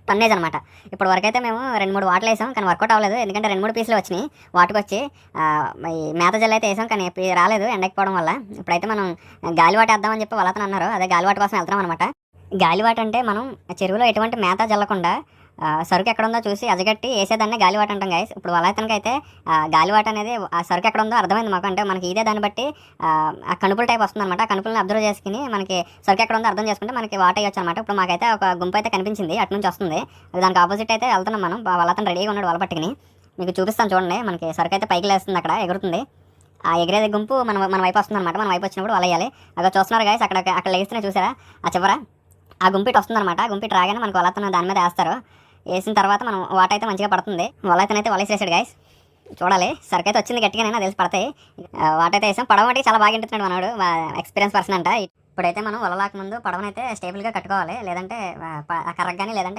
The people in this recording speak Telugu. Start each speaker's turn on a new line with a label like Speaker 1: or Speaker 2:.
Speaker 1: టన్నేజ్ అనమాట. ఇప్పుడు వరకైతే మేము 2-3 వాటలు వేసాం, కానీ వర్కౌట్ అవ్వలేదు. ఎందుకంటే 2-3 పీసులు వచ్చినాయి వాటికొచ్చి. ఈ మేత జల్లు అయితే వేసాం, కానీ రాలేదు ఎండకపోవడం వల్ల. ఇప్పుడైతే మనం గాలివాట వేద్దామని చెప్పి వాళ్ళతో అన్నారు. అదే గాలివాట కోసం వెళ్తున్నాం అనమాట. గాలివాట అంటే మనం చెరువులో ఎటువంటి మేత జల్లకుండా సరుకు ఎక్కడ ఉందో చూసి అజగట్టి వేసేదాన్ని గాలివాట అంటాం గైస్. ఇప్పుడు వాళ్ళతనకైతే గాలివాట అనేది ఆ సరుకు ఎక్కడ ఉందో అర్థమైంది మాకు. అంటే మనకి ఇదే దాన్ని బట్టి ఆ కణుపుల టైప్ వస్తుంది అనమాట. కణుపులను అబ్జర్వ్ చేసుకుని మనకి సరుకు ఎక్కడ ఉందో అర్థం చేసుకుంటే మనకి వాట వేయొచ్చు అనమాట. ఇప్పుడు మాకైతే ఒక గుంపు అయితే కనిపించింది, అటు నుంచి వస్తుంది. దానికి ఆపోజిట్ అయితే వెళ్తున్నాం మనం. వాళ్ళతను రెడీగా ఉన్నాడు వాళ్ళ పట్టుకుని. మీకు చూపిస్తాను చూడండి. మనకి సరుకు అయితే పైకి లేస్తుంది, అక్కడ ఎగురుతుంది. ఆ ఎగిరేది గుంపు మన వైపు వస్తుంది అనమాట. మన వైపు వచ్చినప్పుడు వాళ్ళు వేయాలి. అక్కడ చూస్తున్నారు గైస్, అక్కడ లేస్తూనే చూసారా ఆ చివర ఆ గుంపిటి వస్తుంది అనమాట. గుంపిటి రాగానే మనకు వాళ్ళతను దాని మీద వేస్తారు. వేసిన తర్వాత మనం వాట అయితే మంచిగా పడుతుంది. వాళ్ళైతే వలేసేసాడు గైస్. చూడాలి, సరుకు అయితే వచ్చింది గట్టిగా, నేను తెలిసి పడతాయి. వాటైతే వేసాం. పడవటి చాలా బాగా ఇంటున్నాడు మనోడు, ఎక్స్పీరియన్స్ పర్సన్ అంట. ఇప్పుడైతే మనం వలలాక ముందు పడవనైతే స్టేబుల్గా కట్టుకోవాలి, లేదంటే కర్రకు కానీ లేదంటే